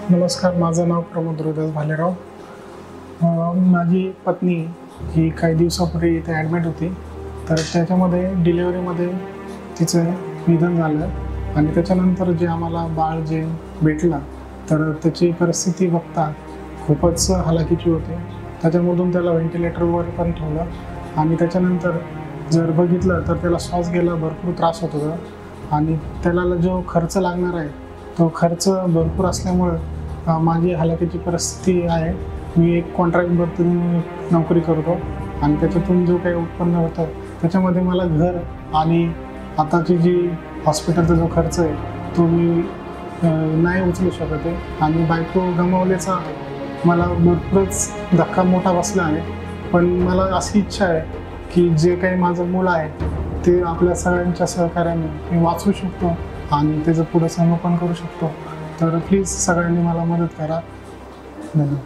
नमस्कार, माझं नाव प्रमोद रोहिदास भालेराव. माझी पत्नी ही काही दिवसापूर्वी इथे ॲडमिट होती. तर त्याच्यामध्ये डिलिव्हरीमध्ये तिचं निधन झालं आणि त्याच्यानंतर जे आम्हाला बाळ जे भेटलं तर त्याची परिस्थिती बघता खूपच हलाखीची होती. त्याच्यामधून त्याला व्हेंटिलेटरवर पण ठेवलं आणि त्याच्यानंतर जर बघितलं तर त्याला श्वास घ्यायला भरपूर त्रास होत होता आणि त्याला जो खर्च लागणार आहे तो खर्च भरपूर असल्यामुळं माझी हलाखीची परिस्थिती आहे. मी एक कॉन्ट्रॅक्टवरती नोकरी करतो आणि त्याच्यातून जो काही उत्पन्न होतं त्याच्यामध्ये मला घर आणि आताची जी हॉस्पिटलचा जो खर्च आहे तो मी नाही उचलू शकत आहे आणि बायको गमावल्याचा मला भरपूरच धक्का मोठा बसला आहे. पण मला अशी इच्छा आहे की जे काही माझं मूल आहे ते आपल्या सगळ्यांच्या सहकार्याने मी वाचवू शकतो आणि त्याचं पुढं संगोपन करू शकतो. तर प्लीज सगळ्यांनी मला मदत करा. धन्यवाद.